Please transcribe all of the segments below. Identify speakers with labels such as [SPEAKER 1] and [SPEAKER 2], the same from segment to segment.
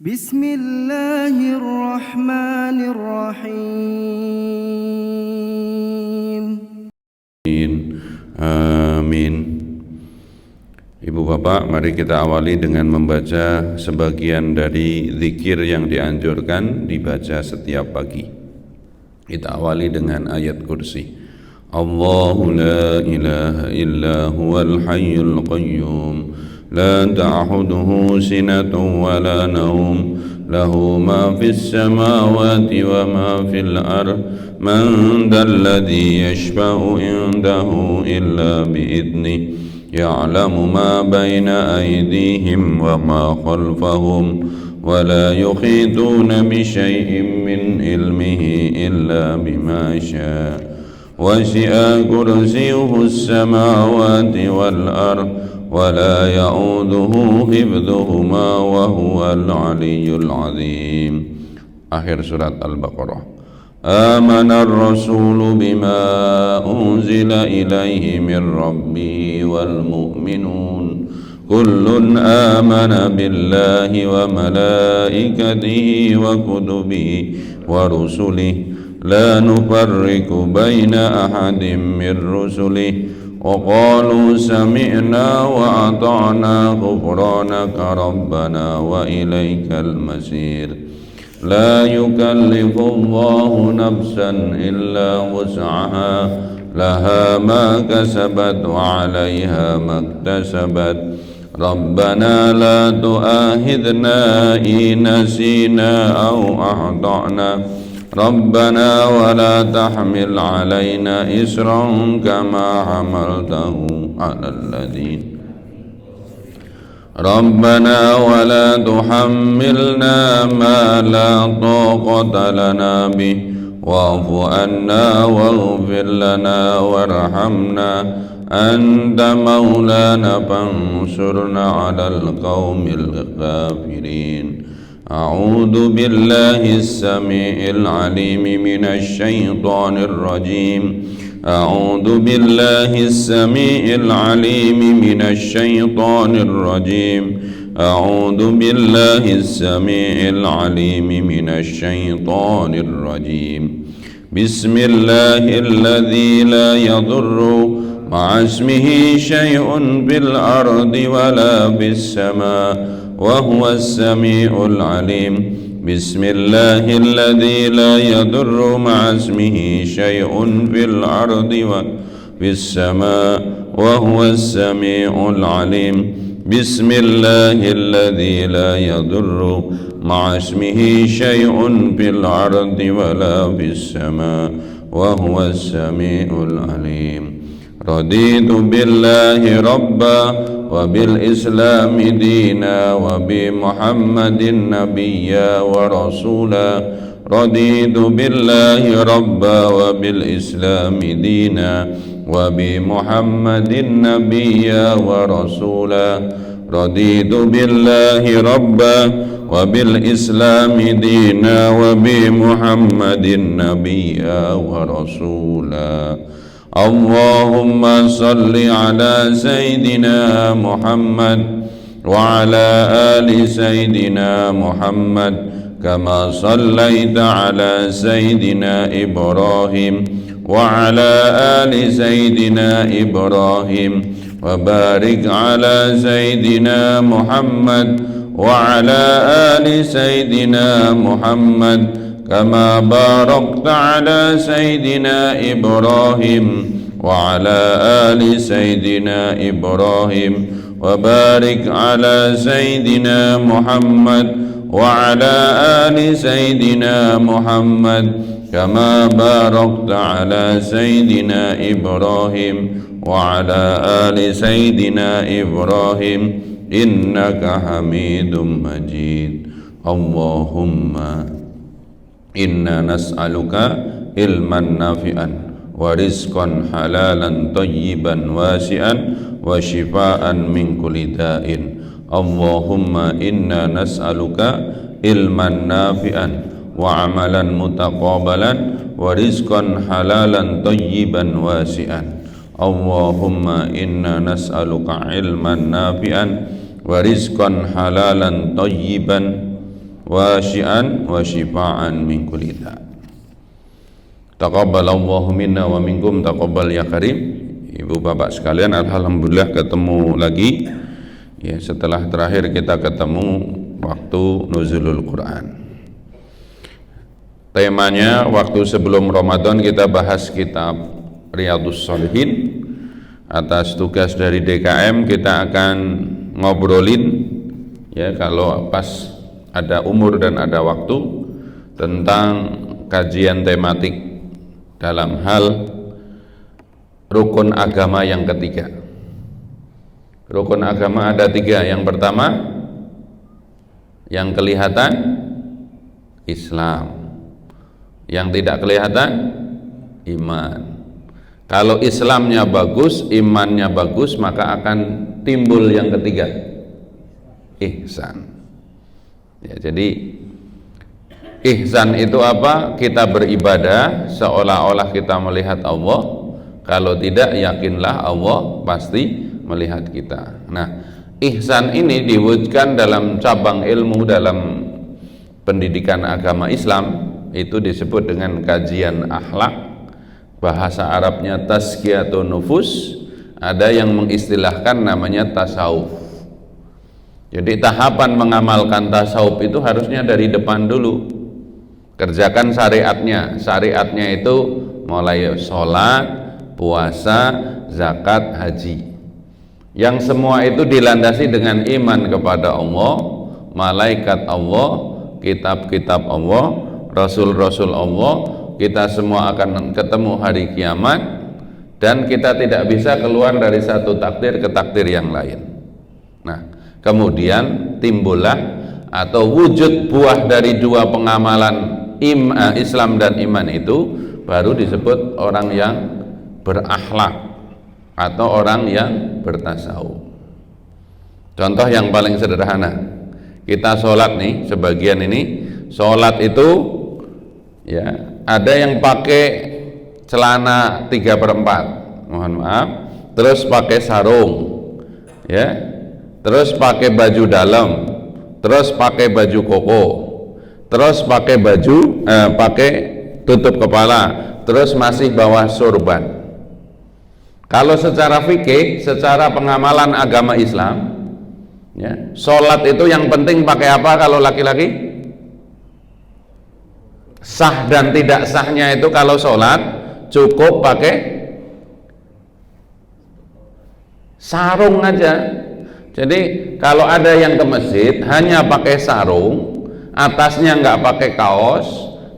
[SPEAKER 1] Bismillahirrahmanirrahim.
[SPEAKER 2] Amin. Ibu bapak, mari kita awali dengan membaca sebagian dari zikir yang dianjurkan dibaca setiap pagi. Kita awali dengan ayat kursi. Allahu la ilaha illa huwal hayyul qayyum la ta'khudhuhu sinatun wa la nawm lahu ma fis samawati wa ma fil ardh man dalladhi yashfa'u indahu illa bi'idhnihi ya'lamu ma bayna aydihim wa ma khalfahum wa la yuhituna bi shay'in min ilmihi illa bima syaa وسع كرسيه السماوات والأرض ولا يؤوده حفظهما وهو العلي العظيم. Akhir surat Al-Baqarah. آمن الرسول بما أنزل إليه من ربه والمؤمنون كل آمن بالله وملائكته وكتبه ورسله لا نفرق بين أحد من رسله وقالوا سمعنا وأطعنا غفرانك ربنا وإليك المصير لا يكلف الله نفسا إلا وسعها لها ما كسبت وعليها ما اكتسبت ربنا لا تؤاخذنا إن نسينا أو أخطأنا ربنا ولا تحمل علينا إصرا كما حملته على الذين ربنا ولا تحملنا ما لا طاقة لنا به واعف عنا واغفر لنا وارحمنا أنت مولانا فانصرنا على القوم الكافرين أعوذ بالله السميع العليم من الشيطان الرجيم أعوذ بالله السميع العليم من الشيطان الرجيم أعوذ بالله السميع العليم من الشيطان الرجيم بسم الله الذي لا يضر مع اسمه شيء في الأرض ولا في السماء وهو السميع العليم بسم الله الذي لا يضر مع اسمه شيء في الأرض وفي السماء وهو السميع العليم بسم الله الذي لا يضر مع اسمه شيء في الأرض ولا في السماء وهو السميع العليم رضيت بالله ربا وبالإسلام دينا وبمحمد نبيا ورسولا رضيت بالله ربا وبالإسلام دينا وبمحمد نبيا ورسولا رضيت بالله ربا وبالإسلام دينا وبمحمد نبيا ورسولا اللهم صل على سيدنا محمد وعلى آل سيدنا محمد كما صليت على سيدنا إبراهيم وعلى آل سيدنا إبراهيم وبارك على سيدنا محمد وعلى آل سيدنا محمد كما باركت على سيدنا إبراهيم وعلى آل سيدنا إبراهيم وبارك على سيدنا محمد وعلى آل سيدنا محمد كما باركت على سيدنا إبراهيم وعلى آل سيدنا إبراهيم إنك حميد مجيد اللهم إنا نسألك علما نافعا ورزقا حلالا طيبا واسعا وشفاء من كل داء اللهم إنا نسألك علما نافعا وعملا متقابلا ورزقا حلالا طيبا واسعا اللهم إنا نسألك علما نافعا ورزقا حلالا طيبا wa syi'an wa syifa'an min kulli dha. Taqabbalallahu minna wa minkum, taqabbal ya karim. Ibu bapak sekalian, alhamdulillah ketemu lagi ya, setelah terakhir kita ketemu waktu nuzulul Quran. Temanya waktu sebelum Ramadan kita bahas kitab Riyadhus Shalihin. Atas tugas dari DKM kita akan ngobrolin ya, kalau pas ada umur dan ada waktu, tentang kajian tematik dalam hal rukun agama yang ketiga. Rukun agama ada 3. Yang pertama, yang kelihatan, Islam. Yang tidak kelihatan, iman. Kalau Islamnya bagus, imannya bagus, maka akan timbul yang ketiga, ihsan. Ya, jadi ihsan itu apa? Kita beribadah seolah-olah kita melihat Allah. Kalau tidak, yakinlah Allah pasti melihat kita. Nah, ihsan ini diwujudkan dalam cabang ilmu dalam pendidikan agama Islam, itu disebut dengan kajian akhlak. Bahasa Arabnya tazkiyatun nufus, ada yang mengistilahkan namanya tasawuf. Jadi tahapan mengamalkan tasawuf itu harusnya dari depan dulu. Kerjakan syariatnya. Syariatnya itu mulai sholat, puasa, zakat, haji. Yang semua itu dilandasi dengan iman kepada Allah, malaikat Allah, kitab-kitab Allah, rasul-rasul Allah. Kita semua akan ketemu hari kiamat, dan kita tidak bisa keluar dari satu takdir ke takdir yang lain. Nah, kemudian timbullah atau wujud buah dari 2 pengamalan Islam dan iman itu baru disebut orang yang berakhlak atau orang yang bertasawuf. Contoh yang paling sederhana, kita sholat nih, sebagian ini sholat itu ya, ada yang pakai celana 3/4, mohon maaf, terus pakai sarung ya, terus pakai baju dalam, terus pakai baju koko, terus pakai baju pakai tutup kepala, terus masih bawa sorban. Kalau secara fikih, secara pengamalan agama Islam ya, sholat itu yang penting pakai apa kalau laki-laki? Sah dan tidak sahnya itu kalau sholat cukup pakai sarung aja. Jadi kalau ada yang ke masjid hanya pakai sarung, atasnya nggak pakai kaos,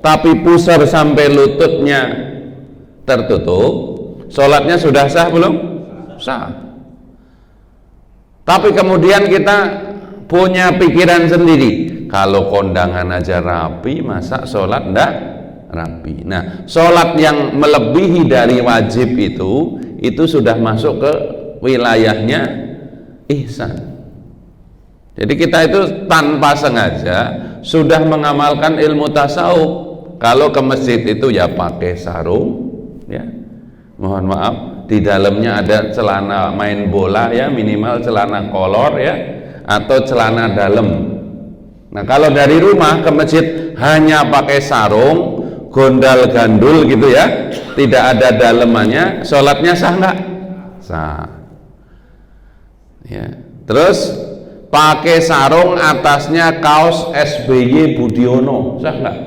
[SPEAKER 2] tapi pusar sampai lututnya tertutup, sholatnya sudah sah belum? Sah. Tapi kemudian kita punya pikiran sendiri, kalau kondangan aja rapi, masa sholat enggak rapi. Nah, sholat yang melebihi dari wajib itu sudah masuk ke wilayahnya ihsan. Jadi kita itu tanpa sengaja sudah mengamalkan ilmu tasawuf. Kalau ke masjid itu ya pakai sarung ya, mohon maaf, di dalamnya ada celana main bola ya, minimal celana kolor ya, atau celana dalam. Nah, kalau dari rumah ke masjid hanya pakai sarung, gondal gandul gitu ya, tidak ada dalemannya, sholatnya sah nggak? Sah. Ya. Terus pakai sarung, atasnya kaos SBY Budiono, sah nggak?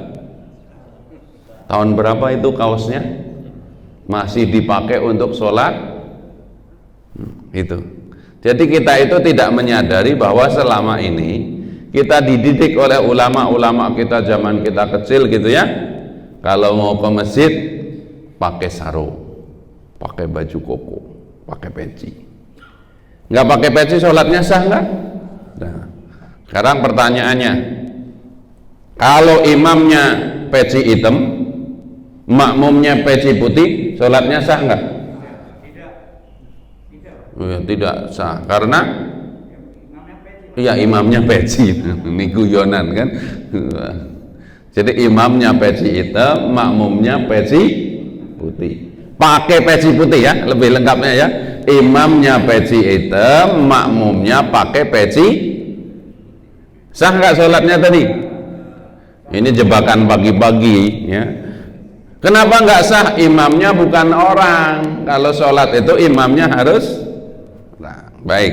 [SPEAKER 2] Tahun berapa itu kaosnya? Masih dipakai untuk sholat? Itu. Jadi kita itu tidak menyadari bahwa selama ini kita dididik oleh ulama-ulama kita zaman kita kecil gitu ya, kalau mau ke masjid pakai sarung, pakai baju koko, pakai peci. Nggak pakai peci sholatnya sah nggak? Nah, sekarang pertanyaannya, kalau imamnya peci hitam, makmumnya peci putih, sholatnya sah nggak? Tidak sah, karena iya imamnya peci. Ini guyonan kan. Jadi imamnya peci hitam, makmumnya peci putih. Pakai peci putih ya, lebih lengkapnya ya. Imamnya peci hitam, makmumnya pakai peci. Sah nggak sholatnya tadi? Ini jebakan pagi-pagi ya. Kenapa nggak sah? Imamnya bukan orang. Kalau sholat itu imamnya harus. Nah, baik.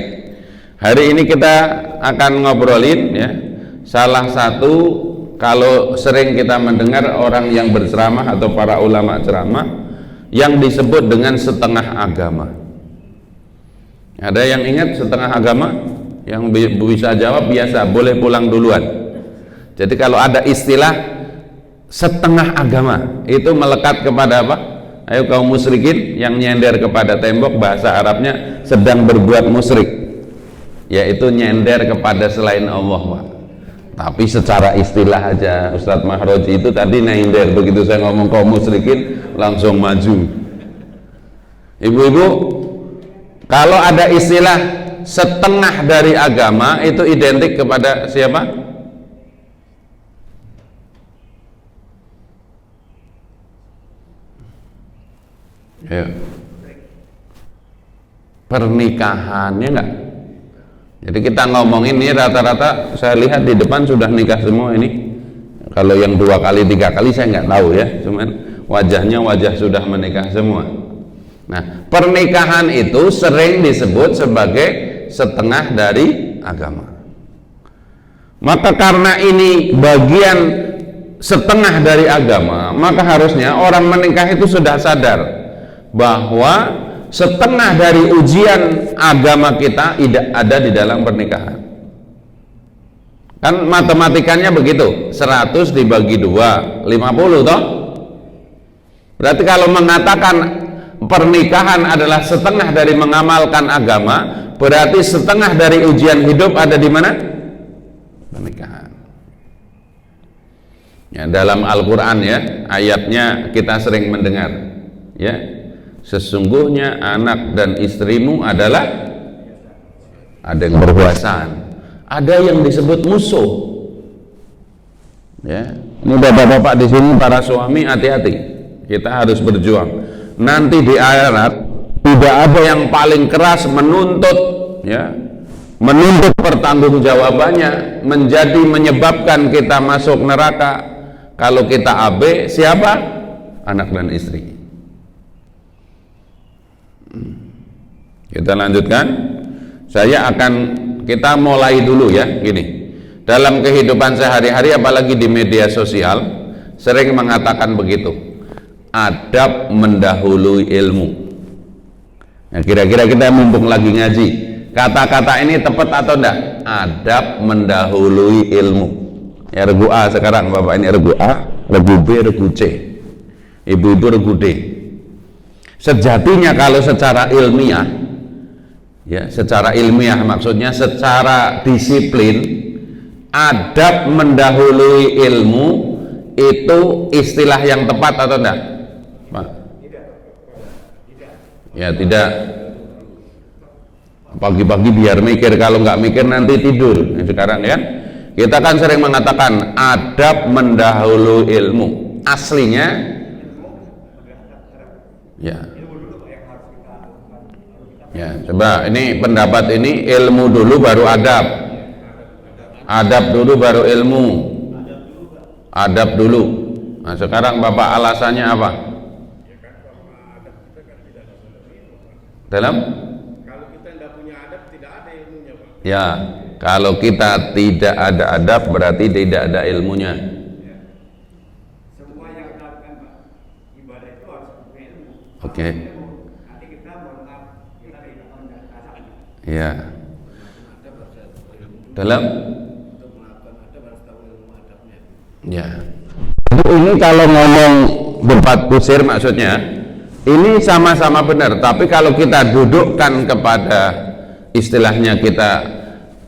[SPEAKER 2] Hari ini kita akan ngobrolin ya. Salah satu, kalau sering kita mendengar orang yang berceramah atau para ulama ceramah yang disebut dengan setengah agama. Ada yang ingat setengah agama? Yang bisa jawab biasa, boleh pulang duluan. Jadi kalau ada istilah setengah agama, itu melekat kepada apa? Ayo kaum musyrikin yang nyender kepada tembok, bahasa Arabnya sedang berbuat musyrik, yaitu nyender kepada selain Allah, Pak. Tapi secara istilah aja, Ustadz Mahroji itu tadi nyender, begitu saya ngomong kaum musyrikin langsung maju. Ibu-ibu, kalau ada istilah setengah dari agama, itu identik kepada siapa? Ya. Pernikahannya enggak. Jadi kita ngomongin ini rata-rata saya lihat di depan sudah nikah semua ini. Kalau yang 2 kali 3 kali saya nggak tahu ya, cuman wajahnya wajah sudah menikah semua. Nah, pernikahan itu sering disebut sebagai setengah dari agama. Maka karena ini bagian setengah dari agama, maka harusnya orang menikah itu sudah sadar bahwa setengah dari ujian agama kita ada di dalam pernikahan. Kan matematikanya begitu, 100 dibagi 2, 50 toh? Berarti kalau mengatakan pernikahan adalah setengah dari mengamalkan agama, berarti setengah dari ujian hidup ada di mana? Pernikahan. Ya, dalam Al-Quran ya, ayatnya kita sering mendengar ya, sesungguhnya anak dan istrimu adalah, ada yang berkuasaan, ada yang disebut musuh. Ya, ini bapak-bapak di sini para suami hati-hati, kita harus berjuang. Nanti di akhirat tidak ada yang paling keras menuntut, ya, menuntut pertanggungjawabannya, menyebabkan kita masuk neraka. Kalau kita AB, siapa? Anak dan istri. Kita lanjutkan. Kita mulai dulu ya, gini. Dalam kehidupan sehari-hari, apalagi di media sosial, sering mengatakan begitu. Adab mendahului ilmu. Nah, kira-kira kita mumpung lagi ngaji, kata-kata ini tepat atau enggak? Adab mendahului ilmu. Ya, regu A sekarang Bapak, ini regu A, regu B, regu C. Ibu-ibu regu D. Sejatinya kalau secara ilmiah, ya, secara ilmiah maksudnya secara disiplin, adab mendahului ilmu itu istilah yang tepat atau enggak? Pak? Ya, tidak. Pagi-pagi biar mikir, kalau nggak mikir nanti tidur. Nah, sekarang ya, kita kan sering mengatakan adab mendahului ilmu. Aslinya ya, coba ini pendapat ini, ilmu dulu baru adab, adab dulu baru ilmu, adab dulu. Nah, sekarang Bapak alasannya apa? Dalam? Kalau kita tidak punya adab, tidak ada ilmunya, Pak. Ya, kalau kita tidak ada adab berarti tidak ada ilmunya. Semua yang dilakukan, Pak, ibadah itu harus punya ilmu. Oke. Nanti kita menganggap kita tidak merasakan. Ya. Dalam? Untuk melakukan adab harus tahu ilmu adabnya. Ya. Ini kalau ngomong berempat kusir maksudnya, ini sama-sama benar. Tapi kalau kita dudukkan kepada istilahnya kita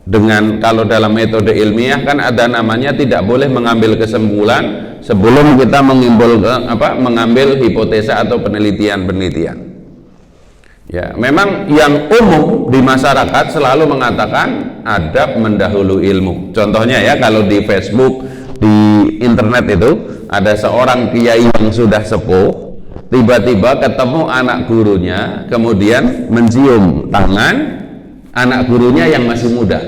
[SPEAKER 2] dengan, kalau dalam metode ilmiah kan ada namanya tidak boleh mengambil kesimpulan sebelum kita mengambil hipotesa atau penelitian-penelitian. Ya, memang yang umum di masyarakat selalu mengatakan adab mendahului ilmu. Contohnya ya, kalau di Facebook, di internet itu ada seorang kiai yang sudah sepuh, tiba-tiba ketemu anak gurunya, kemudian mencium tangan anak gurunya yang masih muda.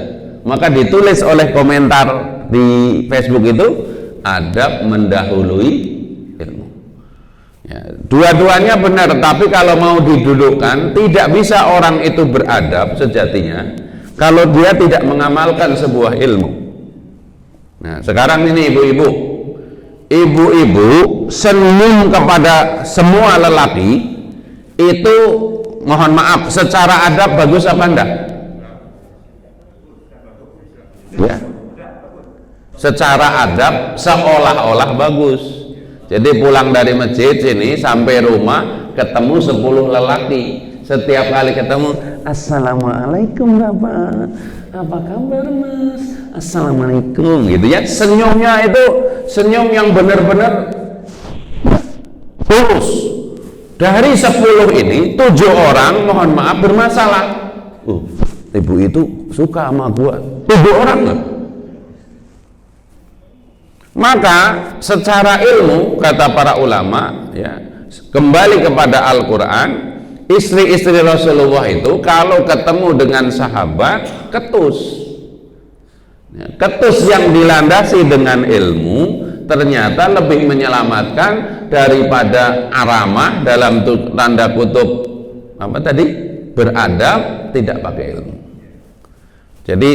[SPEAKER 2] Maka ditulis oleh komentar di Facebook itu, adab mendahului ilmu. Ya, dua-duanya benar, tapi kalau mau didudukkan, tidak bisa orang itu beradab sejatinya kalau dia tidak mengamalkan sebuah ilmu. Nah, sekarang ini ibu-ibu senyum kepada semua lelaki itu, mohon maaf, secara adab bagus apa enggak? Ya, secara adab seolah-olah bagus. Jadi pulang dari masjid sini sampai rumah ketemu 10 lelaki, setiap kali ketemu, assalamualaikum bapak, apa kabar mas, assalamualaikum, gitu ya. Senyumnya itu senyum yang benar-benar tulus. Dari 10 ini 7 orang mohon maaf bermasalah. Ibu itu suka sama gua, 7 orang loh. Maka secara ilmu, kata para ulama, ya, kembali kepada Al-Quran, istri-istri Rasulullah itu kalau ketemu dengan sahabat ketus, ya, ketus yang dilandasi dengan ilmu ternyata lebih menyelamatkan daripada aramah, dalam tanda kutub apa tadi, beradab tidak pakai ilmu. Jadi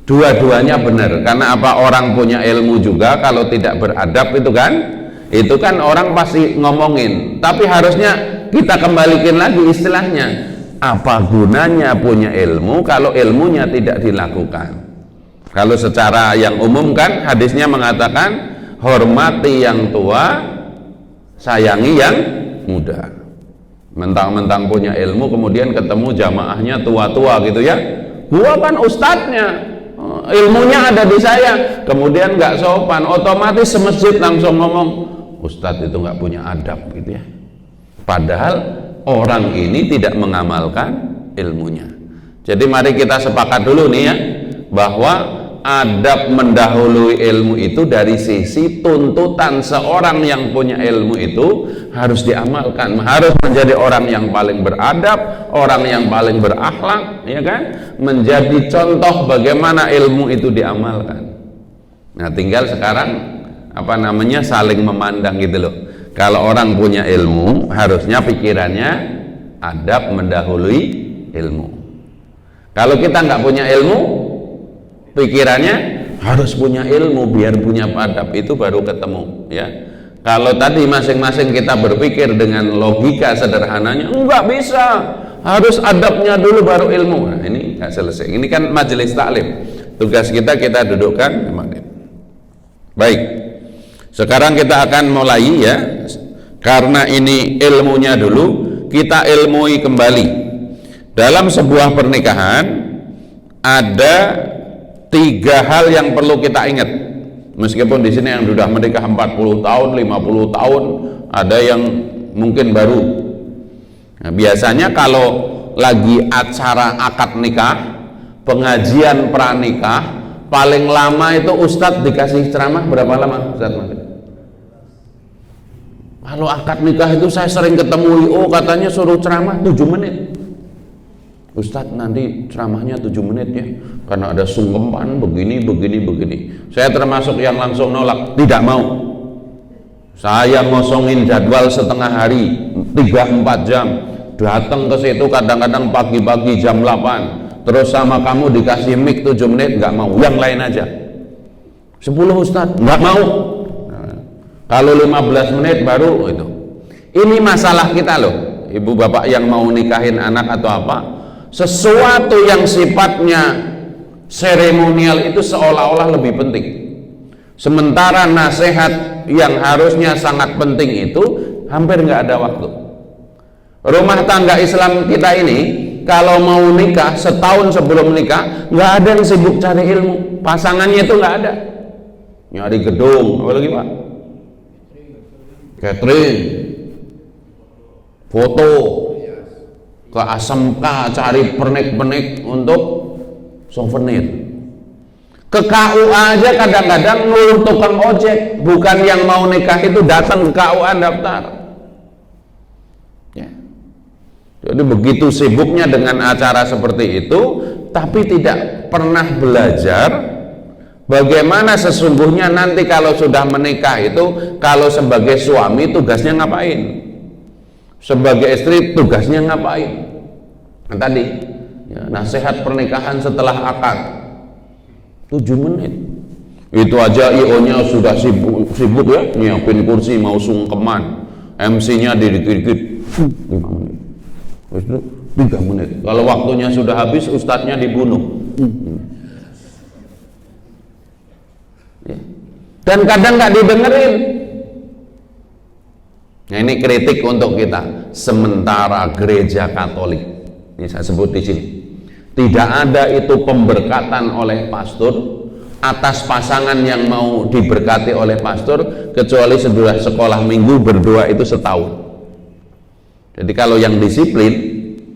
[SPEAKER 2] dua-duanya benar, karena apa? Orang punya ilmu juga kalau tidak beradab itu kan orang pasti ngomongin, tapi harusnya kita kembalikan lagi istilahnya, apa gunanya punya ilmu kalau ilmunya tidak dilakukan? Kalau secara yang umum kan hadisnya mengatakan hormati yang tua, sayangi yang muda. Mentang-mentang punya ilmu kemudian ketemu jamaahnya tua-tua gitu ya, gua kan ustadznya, ilmunya ada di saya, kemudian nggak sopan, otomatis semasjid langsung ngomong ustadz itu nggak punya adab gitu ya. Padahal orang ini tidak mengamalkan ilmunya. Jadi mari kita sepakat dulu nih ya, bahwa adab mendahului ilmu itu dari sisi tuntutan seorang yang punya ilmu itu harus diamalkan, harus menjadi orang yang paling beradab, orang yang paling berakhlak, ya kan? Menjadi contoh bagaimana ilmu itu diamalkan. Nah, tinggal sekarang apa namanya, saling memandang gitu loh. Kalau orang punya ilmu, harusnya pikirannya adab mendahului ilmu. Kalau kita nggak punya ilmu, pikirannya harus punya ilmu biar punya adab, itu baru ketemu ya. Kalau tadi masing-masing kita berpikir dengan logika sederhananya, enggak bisa, harus adabnya dulu baru ilmu. Nah, ini nggak selesai. Ini kan majelis taklim, tugas kita dudukkan. Baik, sekarang kita akan mulai ya, karena ini ilmunya dulu, kita ilmui kembali. Dalam sebuah pernikahan ada 3 hal yang perlu kita ingat. Meskipun di sini yang sudah menikah 40 tahun, 50 tahun, ada yang mungkin baru. Nah, biasanya kalau lagi acara akad nikah, pengajian pranikah, paling lama itu ustadz dikasih ceramah berapa lama ustadz? Kalau akad nikah itu saya sering ketemu IO, katanya suruh ceramah 7 menit. Ustadz nanti ceramahnya 7 menit ya, karena ada sungkeman begini. Saya termasuk yang langsung nolak, tidak mau. Saya ngosongin jadwal setengah hari, 3-4 jam, datang ke situ kadang-kadang pagi-pagi jam 8, terus sama kamu dikasih mic 7 menit, nggak mau, yang lain aja. 10 Ustadz, nggak mau. Nah, kalau 15 menit baru itu. Ini masalah kita loh, ibu bapak yang mau nikahin anak atau apa, sesuatu yang sifatnya seremonial itu seolah-olah lebih penting, sementara nasihat yang harusnya sangat penting itu hampir nggak ada waktu. Rumah tangga Islam kita ini kalau mau nikah, setahun sebelum nikah nggak ada yang sibuk cari ilmu, pasangannya itu nggak ada, nyari gedung, apa lagi pak, catering, foto, ke ASMK cari pernik-pernik untuk souvenir, ke KUA aja kadang-kadang ngeluh tukang ojek, bukan yang mau nikah itu datang ke KUA daftar ya. Jadi begitu sibuknya dengan acara seperti itu, tapi tidak pernah belajar Bagaimana sesungguhnya nanti kalau sudah menikah itu, kalau sebagai suami tugasnya ngapain, sebagai istri tugasnya ngapain. Nah, tadi ya, nasihat pernikahan setelah akad 7 menit itu aja IO nya sudah sibuk ya, nyiapin kursi mau sungkeman, MC nya dikit-dikit 5 menit, itu 3 menit, kalau waktunya sudah habis ustadznya dibunuh. Ya. Dan kadang nggak didengerin. Nah, ini kritik untuk kita. Sementara gereja Katolik, ini saya sebut di sini, tidak ada itu pemberkatan oleh pastor atas pasangan yang mau diberkati oleh pastor, kecuali sudah sekolah minggu berdua itu setahun. Jadi kalau yang disiplin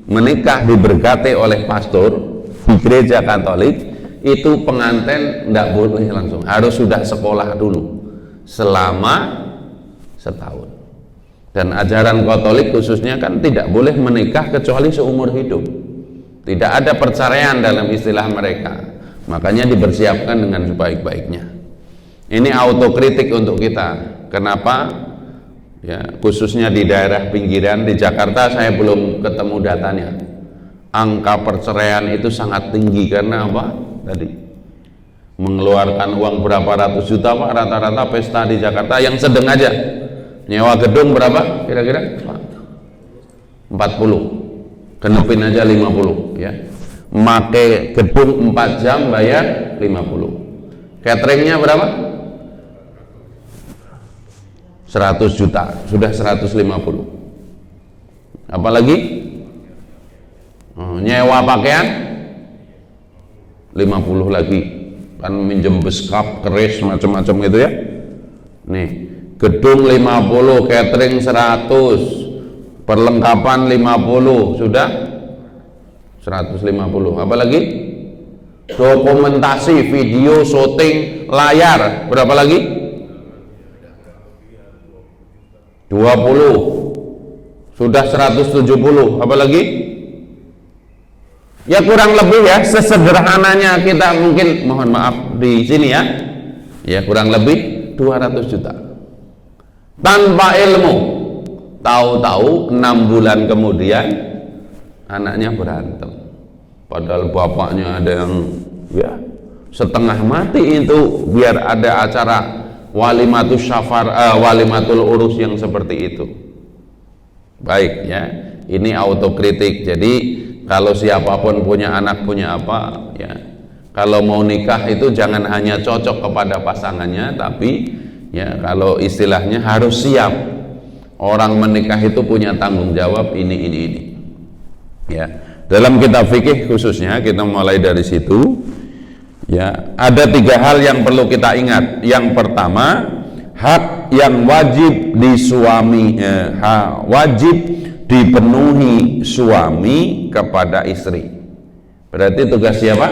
[SPEAKER 2] menikah diberkati oleh pastor di gereja Katolik, itu pengantin tidak boleh langsung, harus sudah sekolah dulu selama setahun. Dan ajaran Katolik khususnya kan tidak boleh menikah kecuali seumur hidup, tidak ada perceraian dalam istilah mereka, makanya dipersiapkan dengan sebaik-baiknya. Ini autokritik untuk kita. Kenapa ya, khususnya di daerah pinggiran di Jakarta, saya belum ketemu datanya, angka perceraian itu sangat tinggi. Karena apa? Tadi mengeluarkan uang berapa ratus juta Pak, rata-rata pesta di Jakarta yang sedang aja nyewa gedung berapa kira-kira? 40, genepin aja 50 ya, make gedung 4 jam bayar 50, cateringnya berapa? 100 juta, sudah 150. Apalagi nyewa pakaian 50 lagi, kan minjem beskap, keris, macam-macam gitu ya. Nih, gedung 50, catering 100, perlengkapan 50, sudah 150. Apalagi dokumentasi, video, syuting, layar, berapa lagi? 20, sudah 170. Apalagi? Ya kurang lebih ya, sesederhananya kita mungkin, mohon maaf di sini ya, ya kurang lebih 200 juta. Tanpa ilmu, tahu-tahu 6 bulan kemudian anaknya berantem. Padahal bapaknya ada yang ya setengah mati itu biar ada acara walimatul syafar, walimatul urus yang seperti itu. Baik ya, ini autokritik. Jadi kalau siapapun punya anak, punya apa ya, kalau mau nikah itu jangan hanya cocok kepada pasangannya, tapi ya kalau istilahnya harus siap. Orang menikah itu punya tanggung jawab ini ya. Dalam kitab fikih khususnya kita mulai dari situ ya, ada 3 hal yang perlu kita ingat. Yang pertama, hak yang wajib wajib dipenuhi suami kepada istri. Berarti tugas siapa?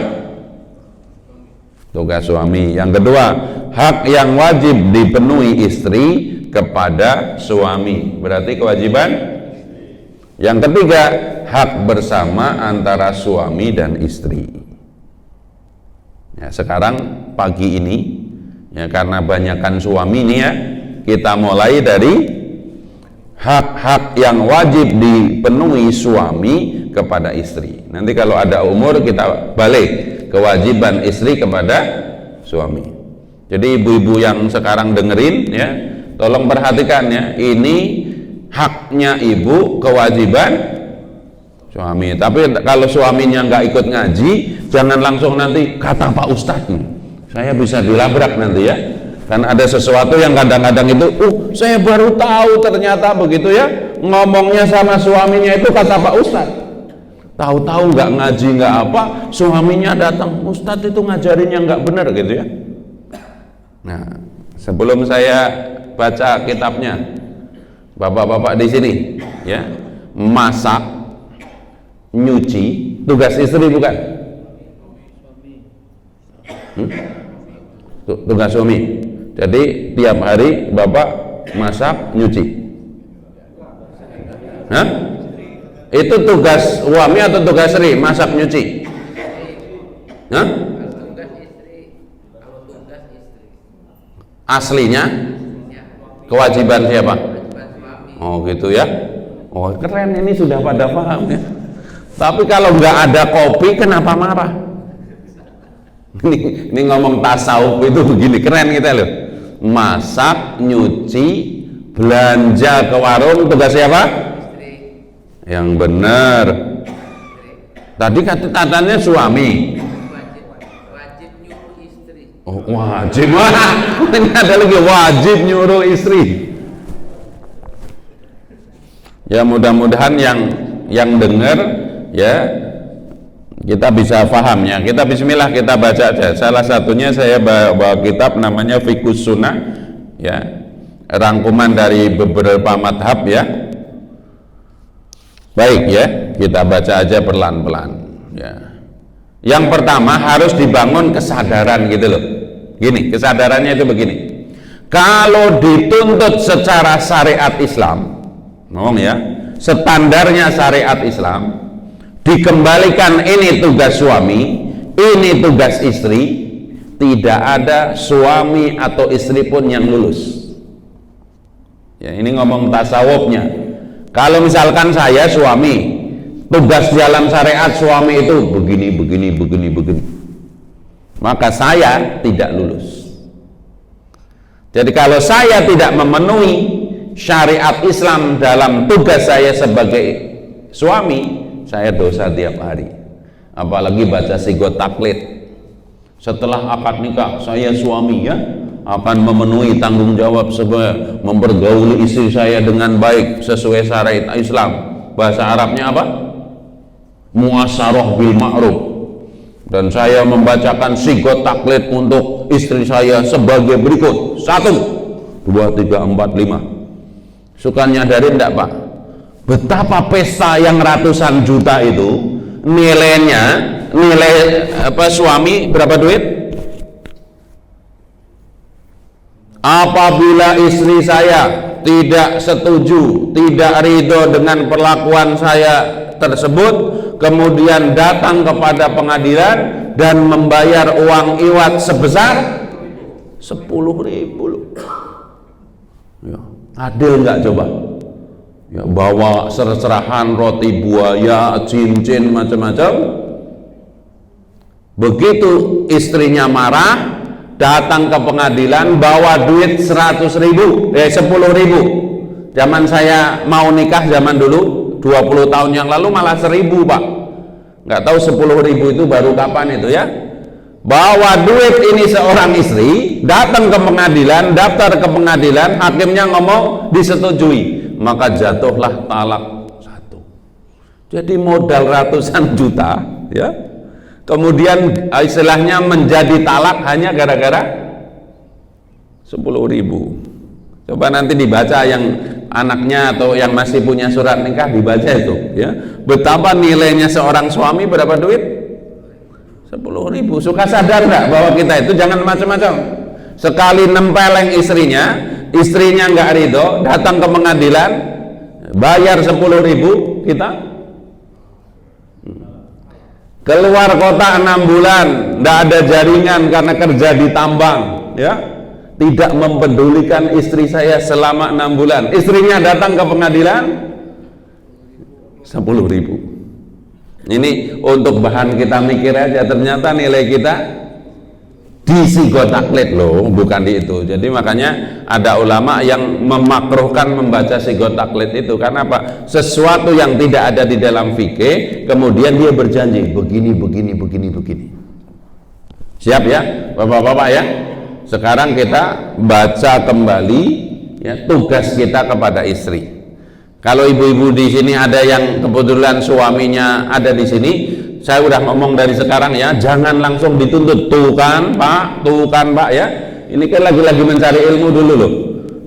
[SPEAKER 2] Tugas suami. Yang kedua, hak yang wajib dipenuhi istri kepada suami. Berarti kewajiban. Yang ketiga, hak bersama antara suami dan istri. Ya, sekarang pagi ini ya, karena banyakkan suami ini ya, kita mulai dari hak-hak yang wajib dipenuhi suami kepada istri. Nanti kalau ada umur kita balik kewajiban istri kepada suami. Jadi ibu-ibu yang sekarang dengerin ya, tolong perhatikan ya, ini haknya ibu, kewajiban suami. Tapi kalau suaminya nggak ikut ngaji, jangan langsung nanti kata Pak Ustadz, saya bisa dilabrak nanti ya. Kan ada sesuatu yang kadang-kadang itu, saya baru tahu ternyata begitu ya, ngomongnya sama suaminya itu kata Pak Ustadz. Tahu-tahu nggak ngaji nggak apa, suaminya datang, Ustadz itu ngajarinnya nggak benar gitu ya. Nah, sebelum saya baca kitabnya, bapak-bapak di sini, ya, masak, nyuci, tugas istri bukan? Tugas suami. Jadi tiap hari bapak masak, nyuci. Hah? Itu tugas suami atau tugas istri? Masak, nyuci? Hah? Aslinya kewajiban siapa? Oh gitu ya. Oh keren, ini sudah pada paham ya. Tapi kalau nggak ada kopi kenapa marah? Ini ngomong tasawuf itu begini, keren kita loh. Masak, nyuci, belanja ke warung, tugas siapa? Yang benar. Tadi katanya suami.
[SPEAKER 3] Wajib nyuruh istri.
[SPEAKER 2] Oh, wajib. Ini ada lagi wajib nyuruh istri. Ya mudah-mudahan yang dengar ya kita bisa pahamnya. Kita bismillah, kita baca aja. Salah satunya saya bawa kitab namanya Fiqhus Sunnah ya. Rangkuman dari beberapa madhab ya. Baik ya, kita baca aja pelan-pelan ya. Yang pertama harus dibangun kesadaran gitu loh. Gini, kesadarannya itu begini. Kalau dituntut secara syariat Islam, ngomong ya, standarnya syariat Islam, dikembalikan ini tugas suami, ini tugas istri, tidak ada suami atau istri pun yang lulus. Ya, ini ngomong tasawufnya. Kalau misalkan saya suami, tugas dalam syariat suami itu begini, maka saya tidak lulus. Jadi kalau saya tidak memenuhi syariat Islam dalam tugas saya sebagai suami, saya dosa tiap hari. Apalagi baca sigot taklid. Setelah akad nikah saya suami ya akan memenuhi tanggung jawab sebagai mempergauli istri saya dengan baik sesuai syariat Islam. Bahasa Arabnya apa? Muasyarah bil ma'ruf. Dan saya membacakan sigot taklid untuk istri saya sebagai berikut. 1, 2, 3, 4, 5. Suka nyadarin enggak Pak? Betapa pesta yang ratusan juta itu nilai suami berapa duit? Apabila istri saya tidak setuju, tidak ridho dengan perlakuan saya tersebut, kemudian datang kepada pengadilan dan membayar uang iwat sebesar 10.000 loh. Ya, adil nggak coba? Ya, bawa serahan roti buaya, cincin macam-macam. Begitu istrinya marah, datang ke pengadilan bawa duit 10.000. Zaman saya mau nikah zaman dulu 20 tahun yang lalu malah 1.000 Pak. Nggak tahu 10.000 itu baru kapan itu ya. Bawa duit ini seorang istri, datang ke pengadilan, daftar ke pengadilan, hakimnya ngomong disetujui, maka jatuhlah talak 1. Jadi modal ratusan juta ya. Kemudian istilahnya menjadi talak hanya gara-gara 10.000. Coba nanti dibaca yang anaknya atau yang masih punya surat nikah, dibaca itu ya. Betapa nilainya seorang suami berapa duit? 10.000. Suka sadar nggak bahwa kita itu jangan macam-macam. Sekali nempeleng istrinya nggak ridho, datang ke pengadilan, bayar 10.000, kita keluar kota 6 bulan, tidak ada jaringan karena kerja di tambang, ya, tidak mempedulikan istri saya selama 6 bulan. Istrinya datang ke pengadilan 10.000. Ini untuk bahan kita mikir aja, ternyata nilai kita di sigot taklid loh, bukan di itu. Jadi makanya ada ulama yang memakruhkan membaca sigot taklid itu. Karena apa? Sesuatu yang tidak ada di dalam fikih, kemudian dia berjanji begini. Siap ya Bapak-bapak ya? Sekarang kita baca kembali ya, tugas kita kepada istri. Kalau ibu-ibu di sini ada yang kebetulan suaminya ada di sini, saya udah ngomong dari sekarang ya, jangan langsung dituntut. Tuh kan Pak ya, ini kan lagi-lagi mencari ilmu dulu loh.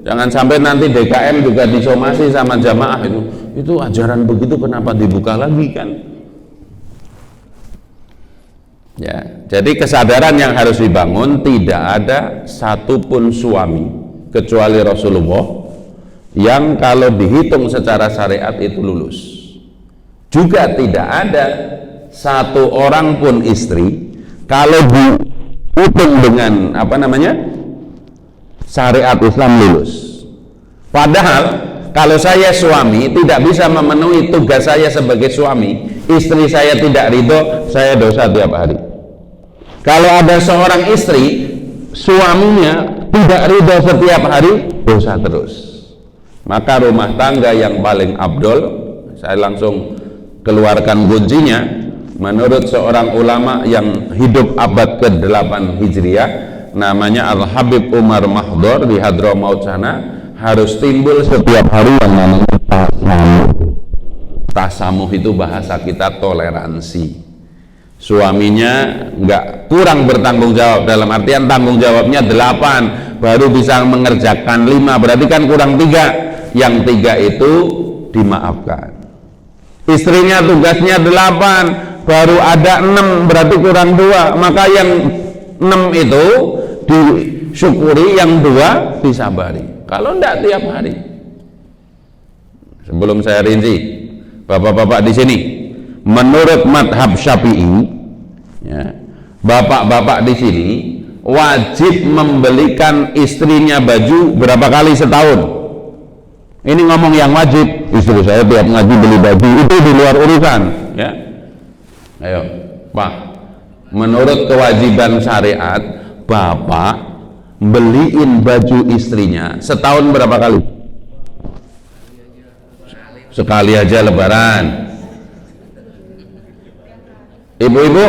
[SPEAKER 2] Jangan sampai nanti DKM juga disomasi sama jamaah itu ajaran begitu kenapa dibuka lagi kan. Ya, jadi kesadaran yang harus dibangun, tidak ada satupun suami kecuali Rasulullah yang kalau dihitung secara syariat itu lulus. Juga tidak ada satu orang pun istri kalau dihitung dengan syariat Islam lulus. Padahal kalau saya suami tidak bisa memenuhi tugas saya sebagai suami, istri saya tidak ridho, saya dosa tiap hari. Kalau ada seorang istri, suaminya tidak ridho setiap hari, dosa terus. Maka rumah tangga yang paling abdol, saya langsung keluarkan kuncinya, menurut seorang ulama yang hidup abad ke-8 Hijriah, namanya Al-Habib Umar Mahdhor di Hadramaut sana, harus timbul setiap hari yang namanya tasamuh. Tasamuh itu bahasa kita toleransi. Suaminya nggak kurang bertanggung jawab, dalam artian tanggung jawabnya 8, baru bisa mengerjakan 5, berarti kan kurang 3. Yang 3 itu dimaafkan. Istrinya tugasnya 8, baru ada 6, berarti kurang 2, maka yang 6 itu disyukuri, yang 2 disabari. Kalau enggak tiap hari. Sebelum saya rinci, bapak-bapak di sini, menurut madhab Syafi'i, ya, bapak-bapak di sini wajib membelikan istrinya baju berapa kali setahun? Ini ngomong yang wajib. Istri saya tiap ngaji beli baju, itu di luar urusan. Ya, ayo, Pak. Menurut kewajiban syariat, bapak beliin baju istrinya setahun berapa kali? Sekali aja lebaran. Ibu-ibu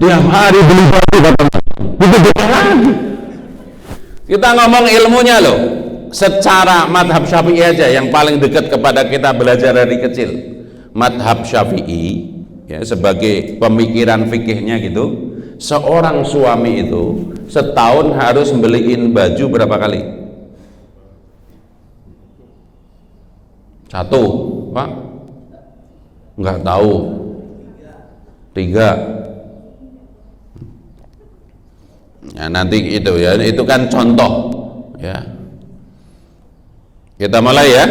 [SPEAKER 2] tiap hari beli baju katanya. Itu beda lagi. Kita ngomong ilmunya loh. Secara madhab Syafi'i aja yang paling dekat kepada kita belajar dari kecil. Madhab Syafi'i ya, sebagai pemikiran fikihnya gitu, seorang suami itu setahun harus beliin baju berapa kali? 1, Pak? Enggak tahu. 3. Ya, nanti itu ya, itu kan contoh ya. Kita mulai ya.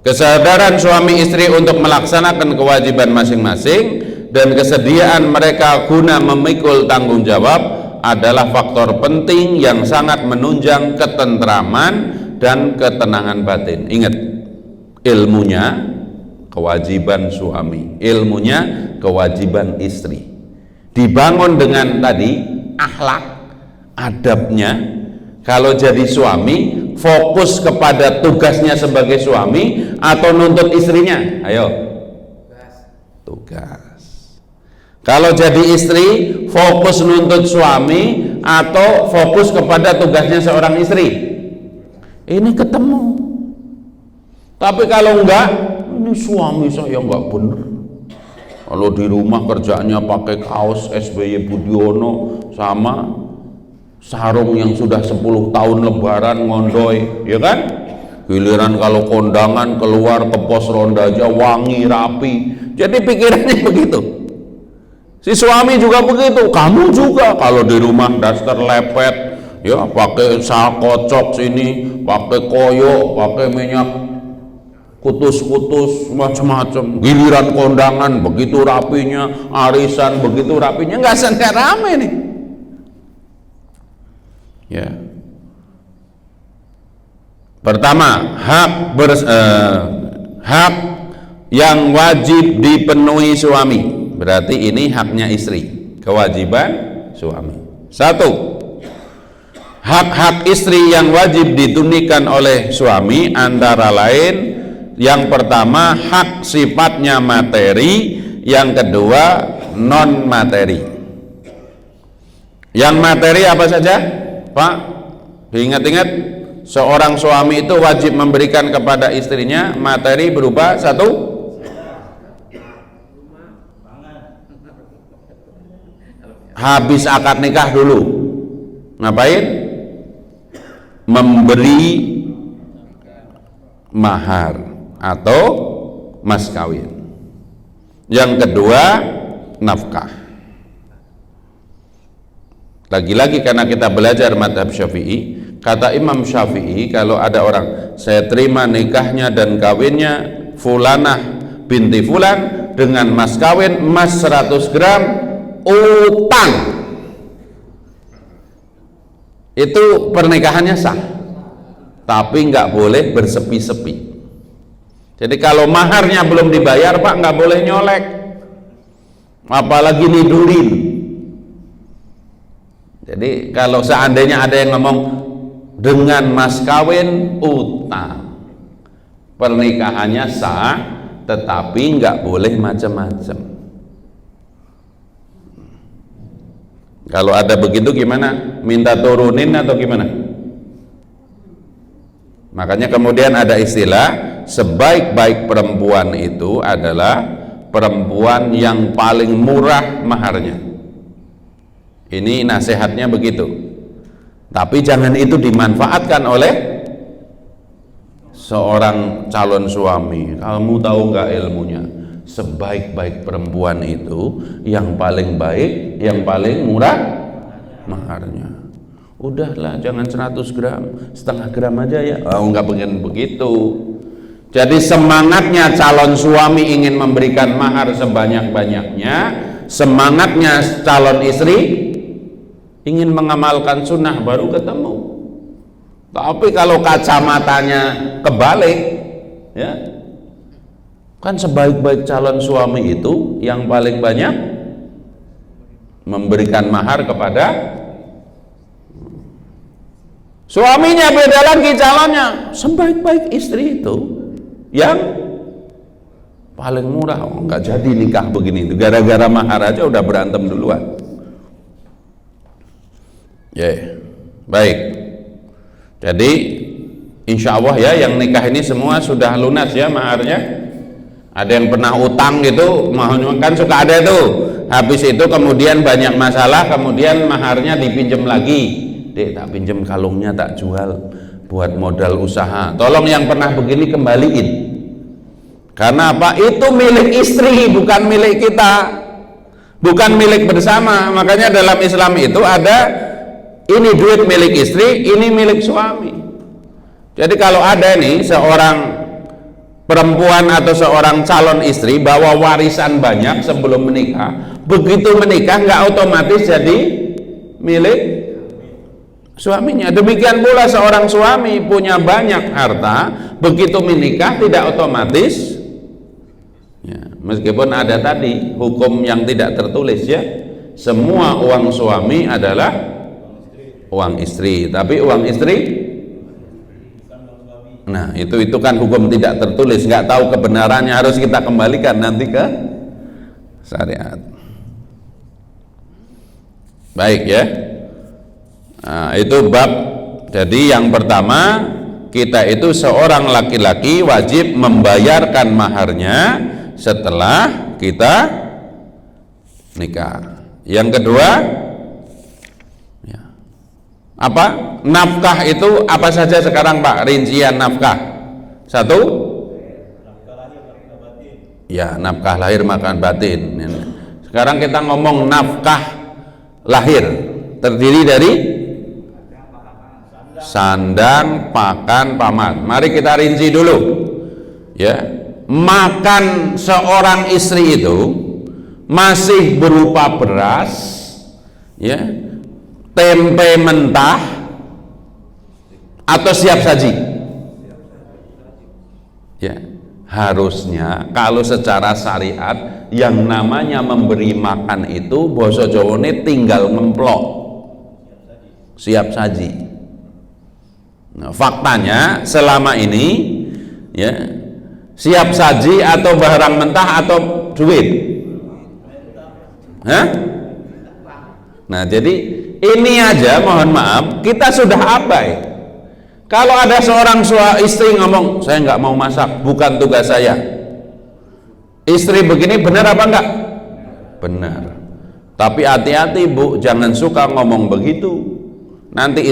[SPEAKER 2] Kesadaran suami istri untuk melaksanakan kewajiban masing-masing dan kesediaan mereka guna memikul tanggung jawab adalah faktor penting yang sangat menunjang ketentraman dan ketenangan batin. Ingat, ilmunya kewajiban suami, ilmunya kewajiban istri. Dibangun dengan tadi akhlak, adabnya. Kalau jadi suami, fokus kepada tugasnya sebagai suami atau nuntut istrinya? Ayo, tugas. Kalau jadi istri, fokus nuntut suami atau fokus kepada tugasnya seorang istri? Ini ketemu. Tapi kalau enggak, ini suami saya enggak bener. Kalau di rumah kerjaannya pakai kaos SBY Budiono sama sarung yang sudah 10 tahun lebaran ngondoy, ya kan? Giliran kalau kondangan keluar ke pos ronda aja wangi rapi. Jadi pikirannya begitu. Si suami juga begitu, kamu juga kalau di rumah daster lepet, ya pakai kocok sini, pakai koyo, pakai minyak kutus-kutus macam-macam. Giliran kondangan begitu rapinya, arisan begitu rapinya, nggak rame nih. Ya. Pertama, hak yang wajib dipenuhi suami. Berarti ini haknya istri, kewajiban suami. 1. Hak-hak istri yang wajib ditunaikan oleh suami antara lain, yang pertama hak sifatnya materi, yang kedua non materi. Yang materi apa saja, Pak? Diingat-ingat, seorang suami itu wajib memberikan kepada istrinya materi berupa 1, habis akad nikah dulu ngapain? Memberi mahar atau mas kawin. Yang kedua nafkah. Lagi-lagi karena kita belajar madhab Syafi'i, kata Imam Syafi'i, kalau ada orang, saya terima nikahnya dan kawinnya fulanah binti fulan dengan mas kawin emas 100 gram utang. itu pernikahannya sah, tapi nggak boleh bersepi-sepi. Jadi kalau maharnya belum dibayar Pak, nggak boleh nyolek, apalagi nidurin. Jadi kalau seandainya ada yang ngomong dengan mas kawin utang, pernikahannya sah, tetapi nggak boleh macam-macam. Kalau ada begitu gimana? Minta turunin atau gimana? Makanya kemudian ada istilah, sebaik-baik perempuan itu adalah perempuan yang paling murah maharnya. Ini nasihatnya begitu. Tapi jangan itu dimanfaatkan oleh seorang calon suami. Kamu tahu nggak ilmunya? Sebaik-baik perempuan itu yang paling baik, yang paling murah maharnya. Udahlah, jangan 100 gram, setengah gram aja ya. Oh, nggak pengen begitu. Jadi semangatnya calon suami ingin memberikan mahar sebanyak-banyaknya, semangatnya calon istri ingin mengamalkan sunnah baru ketemu. Tapi kalau kacamatanya kebalik, ya, kan sebaik-baik calon suami itu yang paling banyak memberikan mahar kepada suaminya. Beda lagi calonnya, sebaik-baik istri itu yang paling murah. Oh, nggak jadi nikah begini itu gara-gara mahar aja udah berantem duluan. Baik. Jadi insya Allah ya, yang nikah ini semua sudah lunas ya maharnya. Ada yang pernah utang gitu, kan suka ada itu. Habis itu kemudian banyak masalah, kemudian maharnya dipinjam lagi. Dek, tak pinjam kalungnya, tak jual buat modal usaha. Tolong yang pernah begini kembaliin. Karena apa? Itu milik istri, bukan milik kita, bukan milik bersama. Makanya dalam Islam itu ada ini duit milik istri, ini milik suami. Jadi kalau ada nih seorang perempuan atau seorang calon istri bawa warisan banyak sebelum menikah, begitu menikah nggak otomatis jadi milik suaminya. Demikian pula seorang suami punya banyak harta, begitu menikah tidak otomatis ya, meskipun ada tadi hukum yang tidak tertulis ya, semua uang suami adalah uang istri, tapi uang istri, nah itu kan hukum tidak tertulis, nggak tahu kebenarannya, harus kita kembalikan nanti ke syariat. Baik ya. Nah, itu bab. Jadi yang pertama, kita itu seorang laki-laki wajib membayarkan maharnya setelah kita nikah. Yang kedua, ya, apa? Nafkah itu apa saja sekarang Pak? Rincian nafkah. Satu, ya, nafkah lahir makan batin. Sekarang kita ngomong nafkah lahir, terdiri dari sandang, pakan, paman. Mari kita rinci dulu ya. Makan seorang istri itu masih berupa beras ya, tempe mentah atau siap saji ya. Harusnya kalau secara syariat yang namanya memberi makan itu basa Jawane tinggal ngemplok, siap saji. Nah, faktanya selama ini ya, siap saji atau barang mentah atau duit. Hah? Nah, jadi ini aja mohon maaf kita sudah abai. Kalau ada seorang istri ngomong, saya nggak mau masak, bukan tugas saya. Istri begini benar apa enggak? Benar. Tapi hati-hati Bu, jangan suka ngomong begitu. Nanti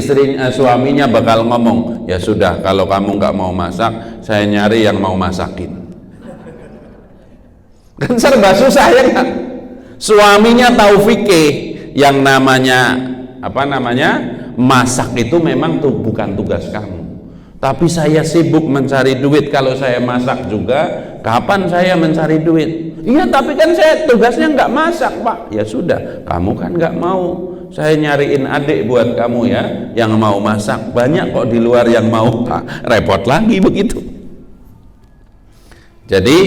[SPEAKER 2] suaminya bakal ngomong, ya sudah kalau kamu nggak mau masak, saya nyari yang mau masakin. Kan serba susah ya kan? Suaminya tahu fikih, yang namanya apa namanya masak itu memang bukan tugas kamu. Tapi saya sibuk mencari duit, kalau saya masak juga, kapan saya mencari duit? Iya, tapi kan saya tugasnya nggak masak Pak. Ya sudah, kamu kan nggak mau. saya nyariin adik buat kamu ya, yang mau masak. Banyak kok di luar yang mau. Repot lagi begitu. Jadi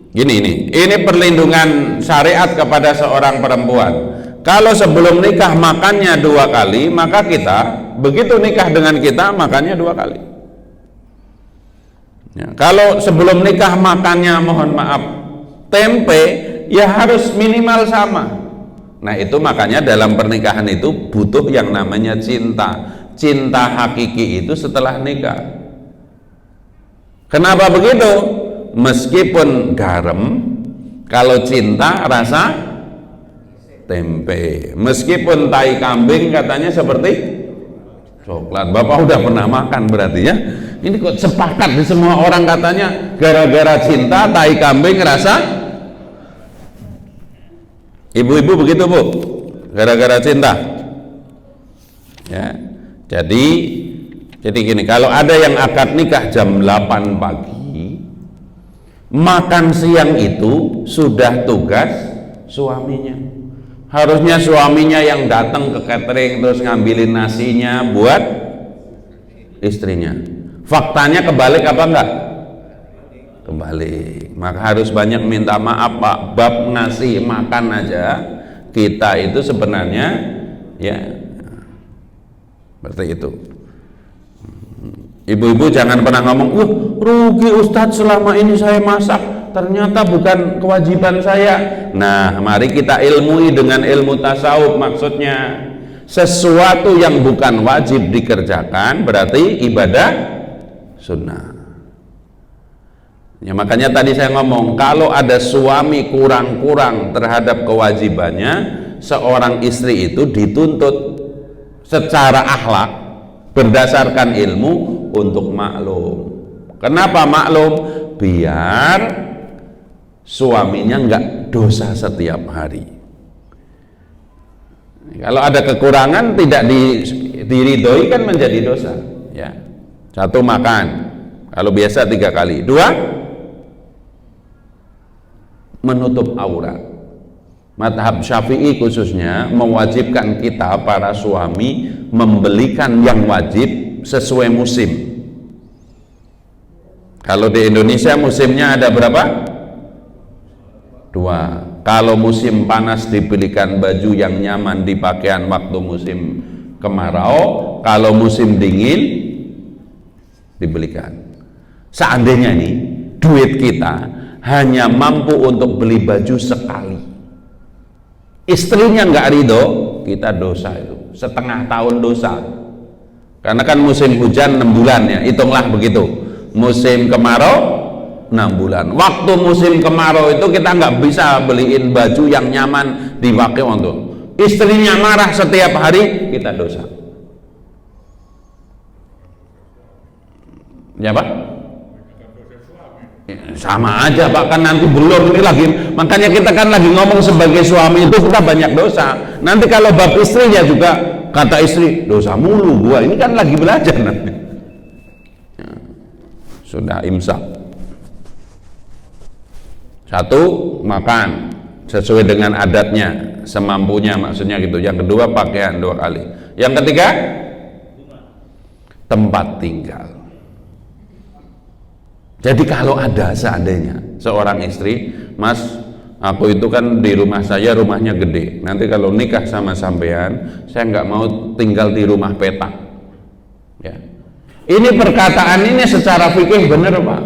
[SPEAKER 2] gini, ini perlindungan syariat kepada seorang perempuan. Kalau sebelum nikah makannya 2 kali, maka kita begitu nikah dengan kita makannya 2 kali. Ya, kalau sebelum nikah makannya mohon maaf tempe, ya harus minimal sama. Nah itu makanya dalam pernikahan itu butuh yang namanya cinta. Cinta hakiki itu setelah nikah. Kenapa begitu? Meskipun garam, kalau cinta rasa tempe. Meskipun tai kambing katanya seperti coklat. Bapak udah pernah makan berarti ya. Ini kok sepakat di semua orang katanya gara-gara cinta tai kambing rasa. Ibu-ibu begitu Bu, gara-gara cinta. Ya. Jadi gini, kalau ada yang akad nikah jam 8 pagi, makan siang itu sudah tugas suaminya. Harusnya suaminya yang datang ke catering terus ngambilin nasinya buat istrinya. Faktanya kebalik apa enggak? Kebalik. Maka harus banyak minta maaf Pak. Bab ngasih makan aja kita itu sebenarnya ya seperti itu. Ibu-ibu jangan pernah ngomong, rugi Ustadz selama ini saya masak, ternyata bukan kewajiban saya. Nah, mari kita ilmui dengan ilmu tasawuf. Maksudnya sesuatu yang bukan wajib dikerjakan berarti ibadah sunnah. Ya, makanya tadi saya ngomong, kalau ada suami kurang-kurang terhadap kewajibannya, seorang istri itu dituntut secara akhlak berdasarkan ilmu untuk maklum. Kenapa maklum? Biar suaminya enggak dosa setiap hari. Kalau ada kekurangan tidak diridhoi kan menjadi dosa. Ya. 1 makan, kalau biasa 3 kali. 2 menutup aurat. Mazhab Syafi'i khususnya mewajibkan kita para suami membelikan yang wajib sesuai musim. Kalau di Indonesia musimnya ada berapa? 2. Kalau musim panas dibelikan baju yang nyaman di pakaian waktu musim kemarau, kalau musim dingin dibelikan. Seandainya nih duit kita hanya mampu untuk beli baju sekali, istrinya nggak ridho, kita dosa itu, setengah tahun dosa. Karena kan musim hujan 6 bulan ya, hitunglah begitu. Musim kemarau 6 bulan. Waktu musim kemarau itu kita nggak bisa beliin baju yang nyaman dipakai untuk istrinya marah setiap hari, kita dosa. Ya Pak? Sama aja Pak, kan nanti belum ini lagi. Makanya kita kan lagi ngomong sebagai suami itu kita banyak dosa. Nanti kalau bab istrinya juga kata istri dosa mulu gua, ini kan lagi belajar nanti. Ya. Sudah imsak. 1 makan sesuai dengan adatnya, semampunya maksudnya gitu. Yang kedua pakaian 2 kali. Yang ketiga tempat tinggal. Jadi kalau ada seandainya seorang istri, Mas, aku itu kan di rumah saya rumahnya gede. Nanti kalau nikah sama sampean, saya nggak mau tinggal di rumah petak. Ya. Ini perkataan ini secara fikih benar Pak.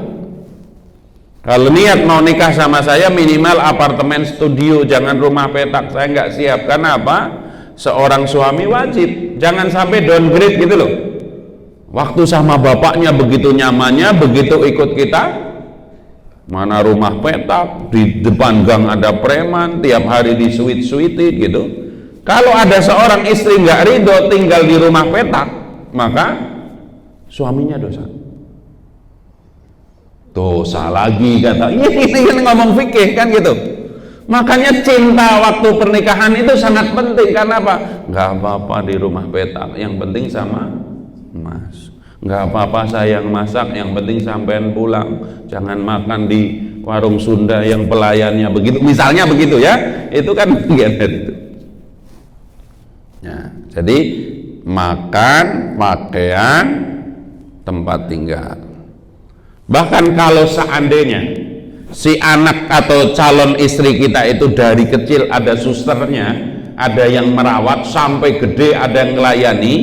[SPEAKER 2] Kalau niat mau nikah sama saya minimal apartemen studio, jangan rumah petak. Saya nggak siap. Karena apa? Seorang suami wajib jangan sampai downgrade gitu loh. Waktu sama bapaknya begitu nyamannya, begitu ikut kita, mana rumah petak, di depan gang ada preman, tiap hari disuit-suitin gitu. Kalau ada seorang istri nggak ridho tinggal di rumah petak, maka suaminya dosa. Dosa lagi kata, ini ngomong fikih kan gitu. Makanya cinta waktu pernikahan itu sangat penting. Karena apa? Nggak apa-apa di rumah petak, yang penting sama Mas. Nggak apa-apa saya yang masak, yang penting sampean pulang. Jangan makan di warung Sunda yang pelayannya begitu, misalnya begitu ya. Itu kan bagian dari itu. Jadi makan, pakaian, tempat tinggal. Bahkan kalau seandainya si anak atau calon istri kita itu dari kecil ada susternya, ada yang merawat, sampai gede ada yang melayani,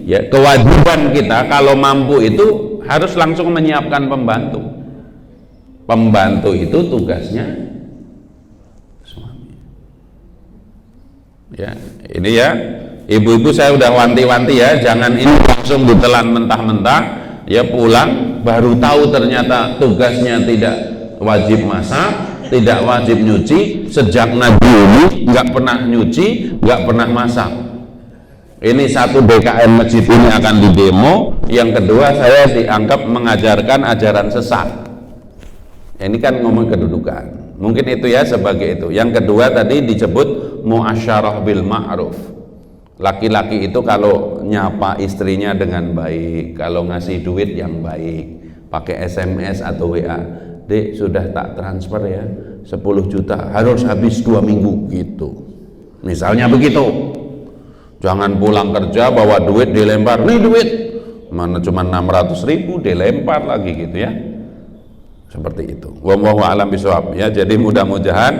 [SPEAKER 2] ya kewajiban kita kalau mampu itu harus langsung menyiapkan pembantu. Pembantu itu tugasnya suami. Ya, ini ya, ibu-ibu saya udah wanti-wanti ya, jangan ini langsung ditelan mentah-mentah, ya pulang baru tahu ternyata tugasnya tidak wajib masak, tidak wajib nyuci, sejak Nabi ini nggak pernah nyuci, nggak pernah masak. Ini satu DKM masjid ini akan didemo, yang kedua saya dianggap mengajarkan ajaran sesat. Ini kan ngomong kedudukan, mungkin itu ya sebagai itu. Yang kedua tadi disebut muasyarah bil ma'ruf. Laki-laki itu kalau nyapa istrinya dengan baik, kalau ngasih duit yang baik, pakai SMS atau WA, Dek sudah tak transfer ya 10 juta, harus habis 2 minggu gitu, misalnya begitu. Jangan pulang kerja bawa duit dilempar, nih duit mana cuma 600.000 dilempar lagi gitu ya, seperti itu. Wallahu a'lam bishawab ya. Jadi mudah-mudahan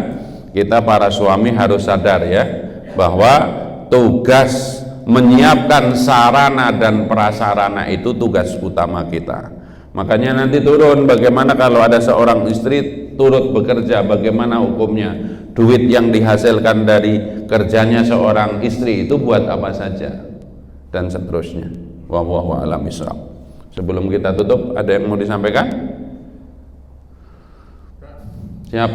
[SPEAKER 2] kita para suami harus sadar ya, bahwa tugas menyiapkan sarana dan prasarana itu tugas utama kita. Makanya nanti turun bagaimana kalau ada seorang istri turut bekerja, bagaimana hukumnya, duit yang dihasilkan dari kerjanya seorang istri itu buat apa saja, dan seterusnya. Wallahu a'lam bishawab. Sebelum kita tutup, ada yang mau disampaikan? Siap.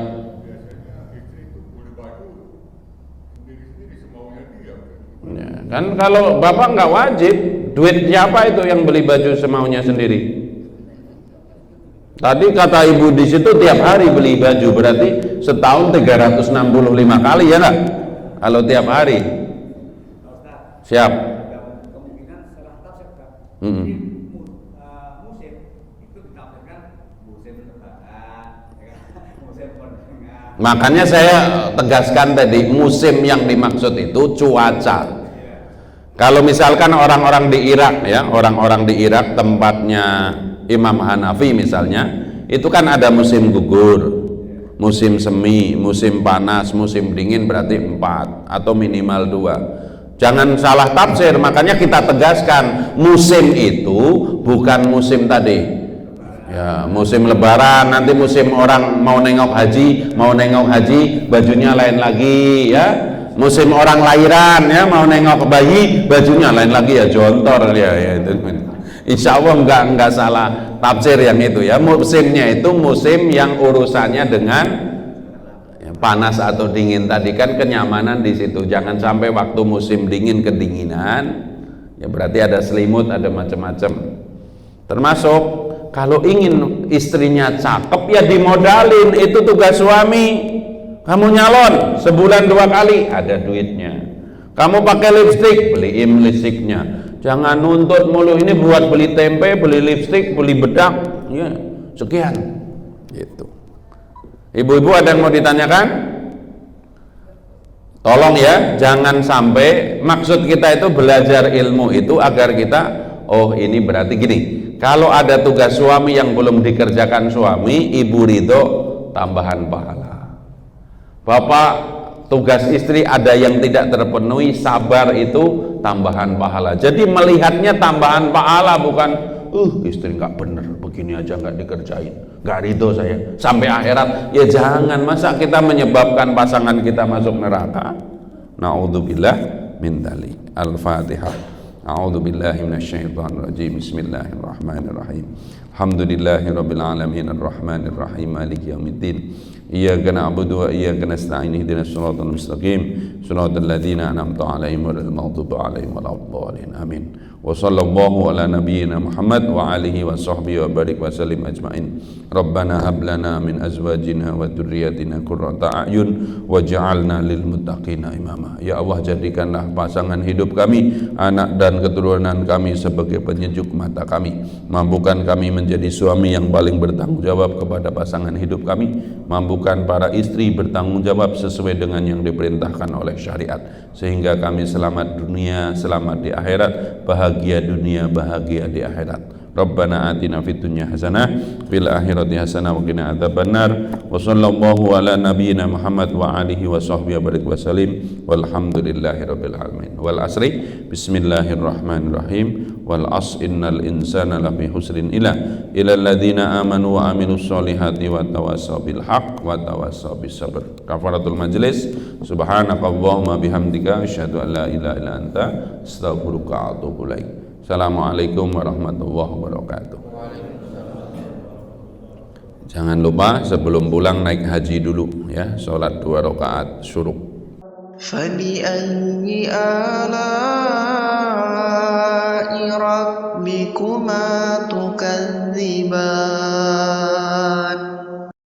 [SPEAKER 2] Ya, kan kalau bapak nggak wajib, duit siapa itu yang beli baju semaunya sendiri? Tadi kata ibu di situ tiap hari beli baju, berarti setahun 365 kali ya nggak? Kalau tiap hari. Siap.
[SPEAKER 4] Kemungkinan salah tafsir Kak. Musim itu ditafsirkan musim lebaran, musim pertengahan.
[SPEAKER 2] Makanya saya tegaskan tadi, musim yang dimaksud itu cuaca. Kalau misalkan orang-orang di Irak ya, orang-orang di Irak tempatnya Imam Hanafi misalnya, itu kan ada musim gugur, musim semi, musim panas, musim dingin, berarti 4 atau minimal 2. Jangan salah tafsir, makanya kita tegaskan musim itu bukan musim tadi ya, musim lebaran, nanti musim orang mau nengok haji bajunya lain lagi ya, musim orang lahiran ya, mau nengok bayi bajunya lain lagi ya, jontor ya itu. Insya Allah enggak salah tafsir yang itu ya. Musimnya itu musim yang urusannya dengan ya, panas atau dingin tadi kan, kenyamanan di situ. Jangan sampai waktu musim dingin kedinginan ya, berarti ada selimut, ada macam-macam. Termasuk kalau ingin istrinya cakep ya dimodalin, itu tugas suami. Kamu nyalon sebulan 2 kali, ada duitnya. Kamu pakai lipstik, beliin lipstiknya. Jangan nuntut mulu, ini buat beli tempe, beli lipstik, beli bedak, ya sekian. Gitu. Ibu-ibu ada yang mau ditanyakan? Tolong ya, jangan sampai maksud kita itu belajar ilmu itu agar kita, oh ini berarti gini. Kalau ada tugas suami yang belum dikerjakan suami, ibu ridho, tambahan pahala. Bapak tugas istri ada yang tidak terpenuhi, sabar, itu tambahan pahala. Jadi melihatnya tambahan pahala, bukan istri nggak bener begini aja nggak dikerjain, nggak ridho saya sampai akhirat. Ya jangan, masa kita menyebabkan pasangan kita masuk neraka. Na'udzubillah min dzalik. Al-Fatihah. A'udzubillahi minasyaitonir rajim. Bismillahirrahmanirrahim. Alhamdulillahirabbil alamin arrahmanir rahim maliki yaumiddin. Iyyaka na'budu wa iyyaka nasta'in ihdinas siratal mustaqim siratal ladzina an'amta 'alaihim ghairil maghdubi 'alaihim waladdallin. Amin. Wa sallallahu ala nabiyyina Muhammad wa alihi wa sahbihi wa barik wa sallim ajmain. Rabbana hab lana min azwajina wa dzurriyyatina qurrata a'yun waj'alna lil muttaqina imama. Ya Allah, jadikanlah pasangan hidup kami, anak dan keturunan kami sebagai penyejuk mata kami. Mampukan kami menjadi suami yang paling bertanggung jawab kepada pasangan hidup kami. Mampu memampukan para istri bertanggung jawab sesuai dengan yang diperintahkan oleh syariat, sehingga kami selamat dunia, selamat di akhirat, bahagia dunia, bahagia di akhirat. Rabbana atina fid dunya hasanah fil akhirati hasanah wa qina adzabannar. Wa sallallahu ala nabiyyina Muhammad wa alihi wa sahbihi wa sallim. Walhamdulillahi rabbil alamin. Wal asri bismillahirrahmanirrahim. Wal as innal insana lafi husrin ila alladziina amanu wa amilus solihati wa tawassaw bil haqq wa tawassaw bis sabr. Kafaratul majlis. Subhanakallahumma bihamdika asyhadu an la ilaha illa anta astaghfiruka wa atubu ilaik. Assalamualaikum warahmatullahi wabarakatuh. Jangan lupa sebelum pulang naik haji dulu ya, sholat 2 rakaat syuruk.
[SPEAKER 5] فَبِأَيِّ آلَاءِ رَبِّكُمَا تُكَذِّبَانِ